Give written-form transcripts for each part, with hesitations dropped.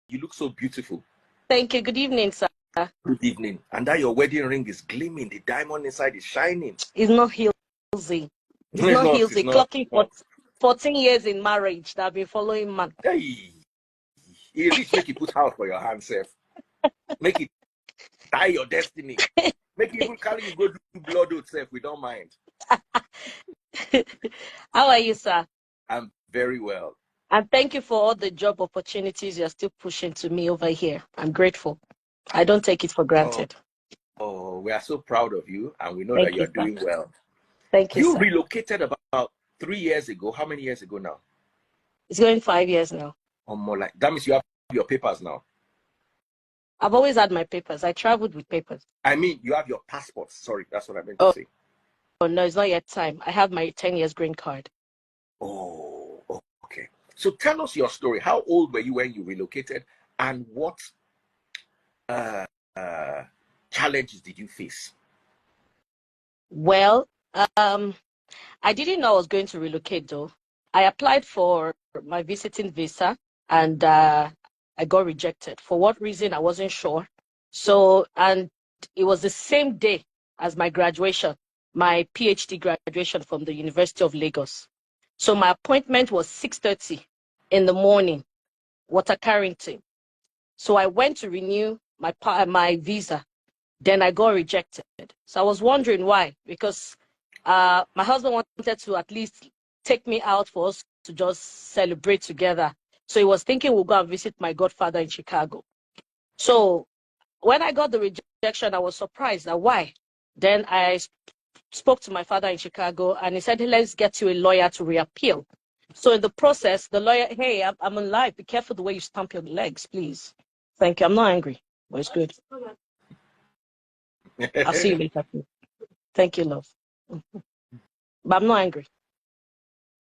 You look so beautiful. Thank you. Good evening, sir. Good evening. And that your wedding ring is gleaming. The diamond inside is shining. It's not Hilsey. It's not Hilsey. Clocking for 14 years in marriage that I've been following man. Hey, he reach make you put house for your hand, self. Make it tie your destiny. Make it even carry you go do blood oath, self. We don't mind. How are you, sir? I'm very well. And thank you for all the job opportunities you're still pushing to me over here. I'm grateful. I don't take it for granted. Oh, we are so proud of you, and we know Thank that you're you, doing well. Thank you, You sir. relocated about 3 years ago. How many years ago now? It's going 5 years now. Or more like that means you have your papers now. I've always had my papers. I traveled with papers. I mean, you have your passport. Sorry, that's what I meant to say. Oh, no, it's not yet time. I have my 10 years green card. Oh, okay. So tell us your story. How old were you when you relocated, and what challenges did you face? Well, I didn't know I was going to relocate, though. I applied for my visiting visa, and I got rejected. For what reason, I wasn't sure. So, and it was the same day as my graduation, my PhD graduation from the University of Lagos. So my appointment was 6:30 in the morning, Water Carrington. So I went to renew my visa. Then I got rejected. So I was wondering why, because my husband wanted to at least take me out for us to just celebrate together. So he was thinking we'll go and visit my godfather in Chicago. So when I got the rejection, I was surprised at why. Then I spoke to my father in Chicago, and he said, hey, let's get you a lawyer to reappeal. So in the process, the lawyer, hey, I'm alive. Be careful the way you stamp your legs, please. Thank you. I'm not angry, but it's good. I'll see you later. Thank you, love. But I'm not angry.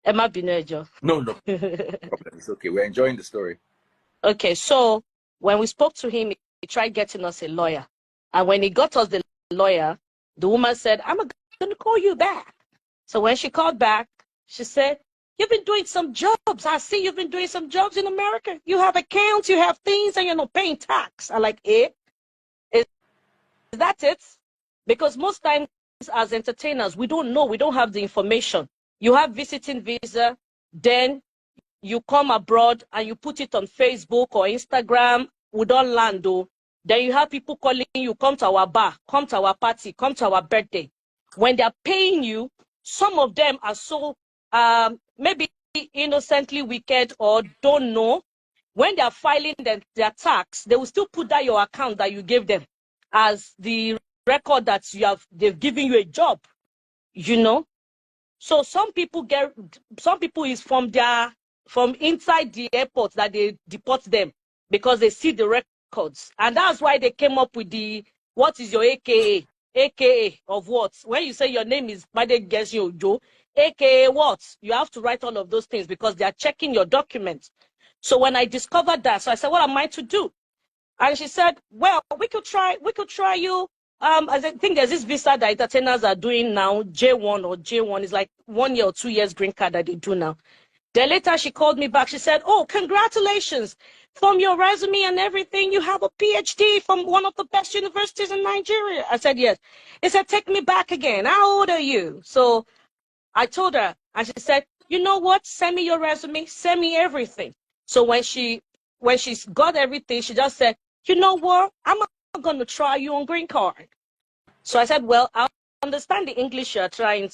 Emma Binejo. No problem. It's okay. We're enjoying the story. Okay, so when we spoke to him, he tried getting us a lawyer. And when he got us the lawyer, the woman said, I'm going to call you back. So when she called back, she said, you've been doing some jobs. I see you've been doing some jobs in America. You have accounts, you have things, and you're not paying tax. I'm like, is that it? Because most times as entertainers, we don't know. We don't have the information. You have visiting visa, then you come abroad and you put it on Facebook or Instagram. We don't land, though. Then you have people calling you, come to our bar, come to our party, come to our birthday. When they're paying you, some of them are so maybe innocently wicked or don't know. When they're filing their tax, they will still put that your account that you gave them as the record that they've given you a job, you know. So some people is from inside the airport that they deport them because they see the records. And that's why they came up with what is your AKA? AKA of what? When you say your name is Bade Gesio Joe, AKA what? You have to write all of those things because they are checking your documents. So when I discovered that, so I said, what am I to do? And she said, well, we could try you. I think there's this visa that entertainers are doing now, J1 or J1 is like 1 year or 2 years green card that they do now. Then later she called me back. She said, oh, congratulations. From your resume and everything, you have a PhD from one of the best universities in Nigeria. I said, yes. He said, take me back again. How old are you? So I told her, and she said, you know what? Send me your resume. Send me everything. So when she got everything, she just said, you know what? I'm going to try you on green card. So I said, well, I understand the English you're trying,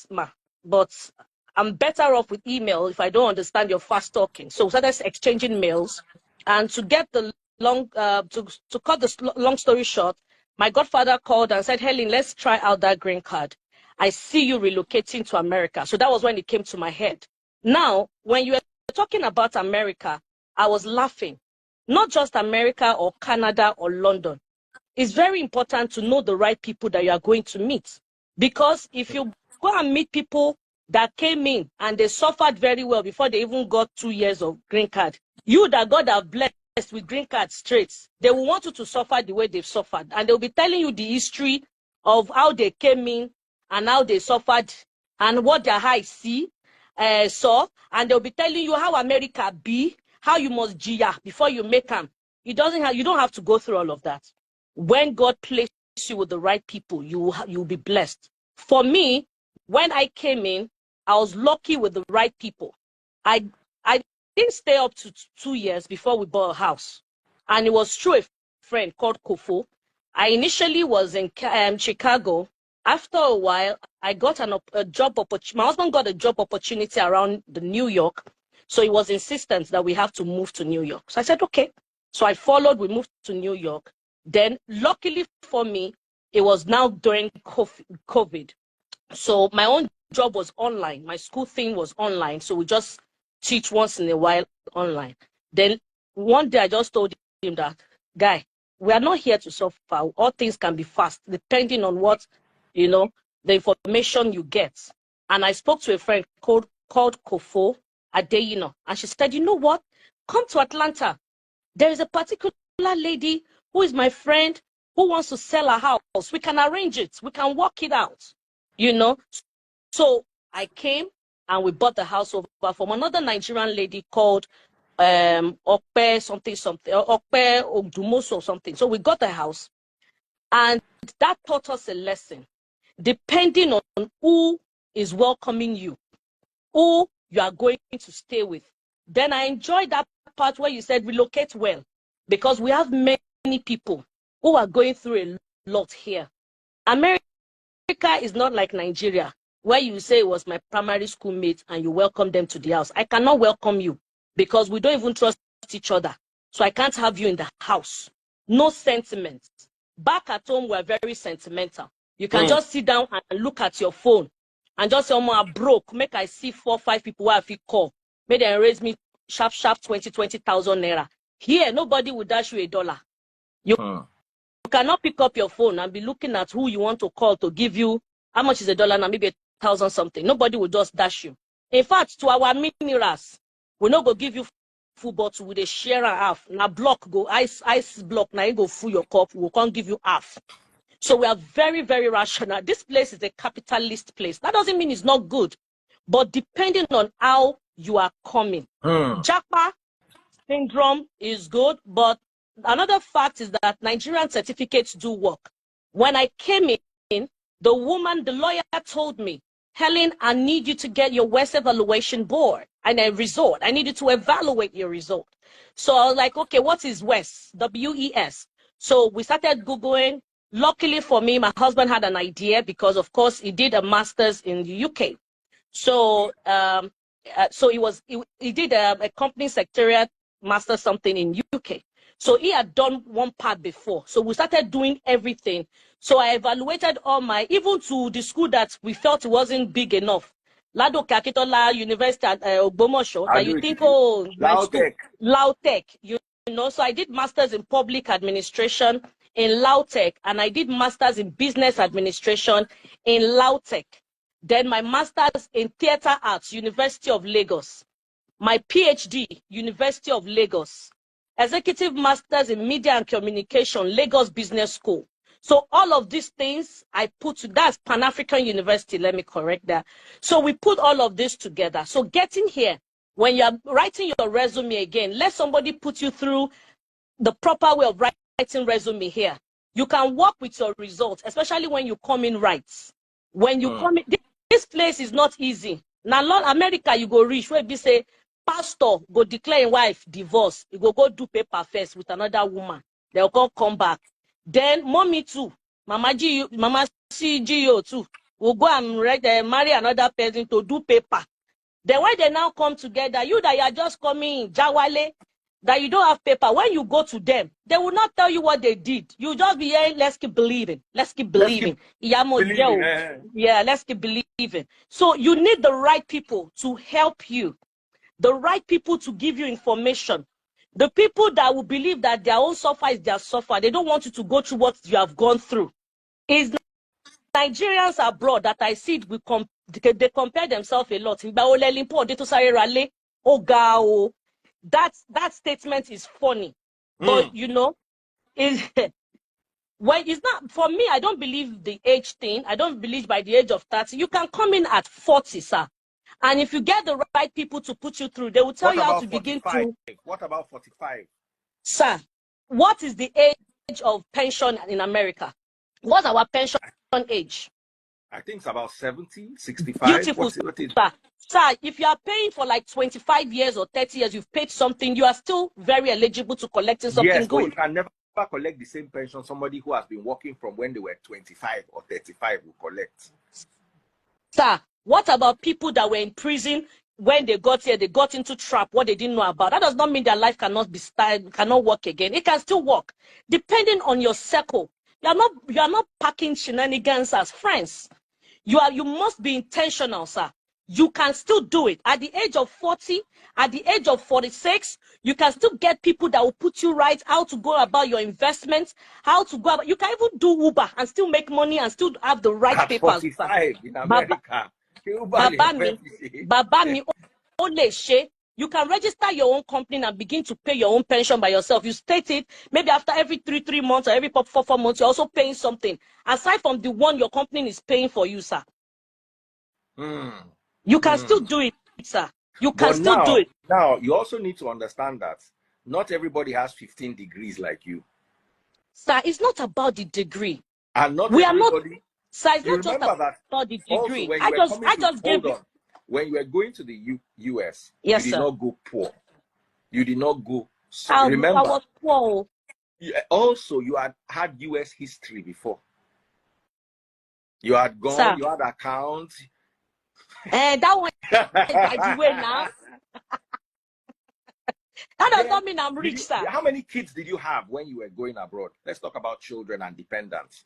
but I'm better off with email if I don't understand your fast talking. So we started exchanging mails. And to get the to cut the long story short, my godfather called and said, Helen, let's try out that green card. I see you relocating to America. So that was when it came to my head. Now, when you were talking about America, I was laughing. Not just America or Canada or London. It's very important to know the right people that you are going to meet. Because if you go and meet people that came in and they suffered very well before they even got 2 years of green card, you that God have blessed with green card straight, they will want you to suffer the way they've suffered. And they'll be telling you the history of how they came in and how they suffered and what their eyes saw. And they'll be telling you how America be, how you must gia before you make them. you don't have to go through all of that. When God placed you with the right people, you'll be blessed. For me, when I came in, I was lucky with the right people. I didn't stay up to 2 years before we bought a house. And it was through a friend called Kofo. I initially was in Chicago. After a while, I got a job opportunity. My husband got a job opportunity around the New York. So he was insistent that we have to move to New York. So I said, okay. So I followed, we moved to New York. Then luckily for me, it was now during COVID. So my own job was online. My school thing was online. So we just teach once in a while online. Then one day I just told him that, guy, we are not here to suffer. All things can be fast, depending on what, the information you get. And I spoke to a friend called Kofo Adeyino. And she said, you know what? Come to Atlanta. There is a particular lady who is my friend who wants to sell a house. We can arrange it. We can work it out. So I came and we bought the house over from another Nigerian lady called Okpe something, Okpe Ogdumoso or something. So we got the house, and that taught us a lesson. Depending on who is welcoming you, who you are going to stay with. Then I enjoyed that part where you said relocate well, because we have many people who are going through a lot here. America is not like Nigeria, where you say it was my primary school mate and you welcome them to the house. I cannot welcome you because we don't even trust each other. So I can't have you in the house. No sentiments. Back at home, we're very sentimental. You can just sit down and look at your phone and just say, oh, I'm broke. Make I see 4 or 5 people who I feel call. Make them raise me sharp 20,000 naira. Here, nobody will dash you $1. You cannot pick up your phone and be looking at who you want to call to give you how much is $1 now, maybe 1,000 something. Nobody will just dash you. In fact, to our minerals, we're not going to give you full bottle with a share and half. Now block go, ice block, now you go full your cup, we can't give you half. So we are very, very rational. This place is a capitalist place. That doesn't mean it's not good, but depending on how you are coming. Japa syndrome is good, but another fact is that Nigerian certificates do work. When I came in, the lawyer told me, Helen, I need you to get your West Evaluation Board and a result. I need you to evaluate your result. So I was like, okay, what is WES? W-E-S. So we started Googling. Luckily for me, my husband had an idea because, of course, he did a master's in the UK. So he did a company secretariat master something in UK. So he had done one part before. So we started doing everything. So I evaluated even to the school that we felt it wasn't big enough. Lado Kakitola University at Ogbomoso, that you think, oh, Lautech, you know. So I did masters in public administration in Lautech, and I did masters in business administration in Lautech. Then my master's in theater arts, University of Lagos. My PhD, University of Lagos. Executive Masters in Media and Communication, Lagos Business School. So all of these things I put to, that's Pan-African University, let me correct that. So we put all of this together. So getting here, when you're writing your resume again, let somebody put you through the proper way of writing resume here. You can work with your results, especially when you come in right. When you come in, this place is not easy. Now, America, you go reach where you say, pastor go declare wife divorce. You go do paper first with another woman. They'll come back. Then mommy too, mama CGO too, will go and marry another person to do paper. Then when they now come together, you that you are just coming in Jawale, that you don't have paper, when you go to them, they will not tell you what they did. You just be here, let's keep believing. Let's keep believing. Yeah, let's keep believing. So you need the right people to help you, the right people to give you information. The people that will believe that their own suffer is their suffer. They don't want you to go through what you have gone through. Is Nigerians abroad that I see they compare themselves a lot. That statement is funny. But well, it's not for me. I don't believe the age thing. I don't believe by the age of 30. You can come in at 40, sir. And if you get the right people to put you through, they will tell you how to begin to. What about 45? Sir, what is the age of pension in America? What's our pension age? I think it's about 70, 65. Beautiful, What is? sir. Sir, if you are paying for like 25 years or 30 years, you've paid something, you are still very eligible to collecting something Yes, but good. you can never collect the same pension somebody who has been working from when they were 25 or 35 will collect. Sir, what about people that were in prison when they got here, they got into trap, what they didn't know about? That does not mean their life cannot be started, cannot work again. It can still work, depending on your circle. You are not packing shenanigans as friends. You must be intentional, sir. You can still do it. At the age of 40, at the age of 46, you can still get people that will put you right, how to go about your investments, how to go about, you can even do Uber and still make money and still have the right At papers, 45 sir. in America. Baba mi, only she. You can register your own company and begin to pay your own pension by yourself. You state it, maybe after every three months or every 4 months, you're also paying something. Aside from the one your company is paying for you, sir. You can still do it, sir. You can still do it. Now, you also need to understand that not everybody has 15 degrees like you. Sir, it's not about the degree. And not we everybody. Are not, sir, it's not just about the degree. Also, when you when you were going to the US, yes, you did sir. not go poor. You did not go. Remember, I was poor. Also, you had US history before. You had gone, sir. You had accounts. And that one by the way now. That does not mean I'm rich, sir. How many kids did you have when you were going abroad? Let's talk about children and dependents.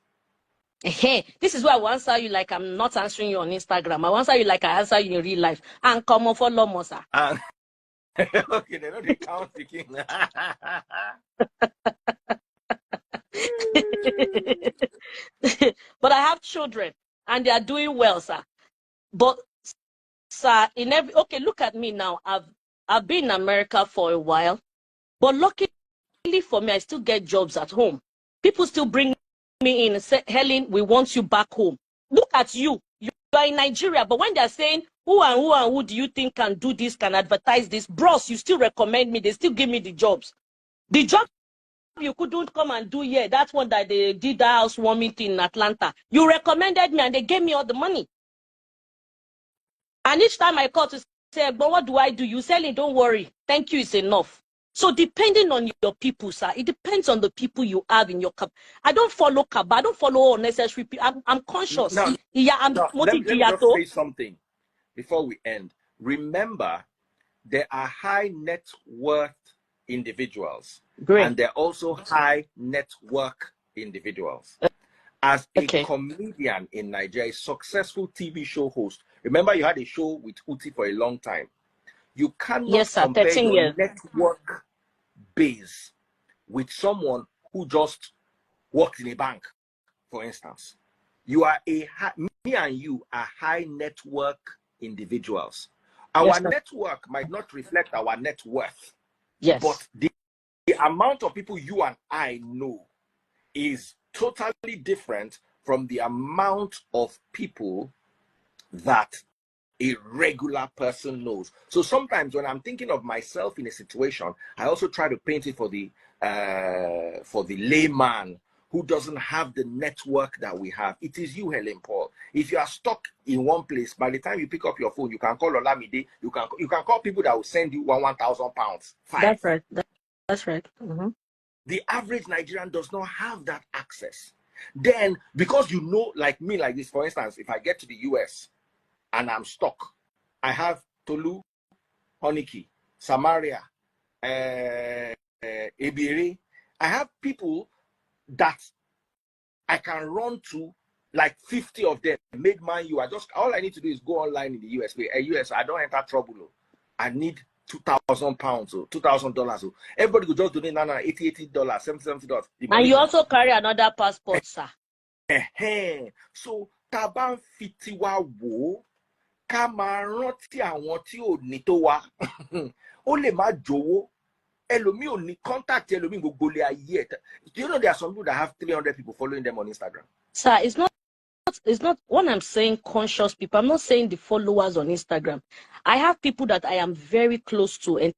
This is why I will answer you like I'm not answering you on Instagram. I will answer you like I answer you in real life. And come on for Lomo, sir. Okay, they know they count the king. But I have children and they are doing well, sir. But sir, okay, look at me now. I've been in America for a while, but luckily for me, I still get jobs at home. People still bring me in and say, Helen, we want you back home. Look at you. You are in Nigeria, but when they're saying who do you think can do this, can advertise this, bros, you still recommend me. They still give me the jobs. The job you couldn't come and do here, that's one that they did that housewarming thing in Atlanta. You recommended me and they gave me all the money. And each time I call to say, but what do I do? You say, don't worry. Thank you, it's enough. So depending on your people, sir, it depends on the people you have in your cup. I don't follow cab. I don't follow unnecessary people. I'm conscious. Let me just say something before we end. Remember, there are high net worth individuals. Great. And there are also high network individuals. As a comedian in Nigeria, a successful TV show host, remember you had a show with Uti for a long time. You cannot compare your network base with someone who just worked in a bank, for instance. You are me and you are high network individuals. Our network might not reflect our net worth. Yes. But the amount of people you and I know is totally different from the amount of people that a regular person knows. So sometimes when I'm thinking of myself in a situation, I also try to paint it for the layman who doesn't have the network that we have. It is you, Helen Paul. If you are stuck in one place, by the time you pick up your phone, you can call Olamide. You can call people that will send you £1,000. That's right. That's right. Mm-hmm. The average Nigerian does not have that access. Then, because you know, like me, like this, for instance, if I get to the US and I'm stuck, I have Tolu, Honiki, Samaria, Ebiri. I have people that I can run to, like 50 of them. Made man, you are just, all I need to do is go online in the US. US, I don't enter trouble. I need £2,000 or $2,000. Everybody could just donate $80, $70. And you also carry another passport, sir. So taban fitiwa wo kama rántí àwọn tí ò ní tó wa ó lè má jówó ẹlòmíì ò ní contact ẹlòmíì gbogbo lè ayé ẹ. Do you know there are some people that have 300 people following them on Instagram? Sir, it's not when I'm saying conscious people, I'm not saying the followers on Instagram. I have people that I am very close to and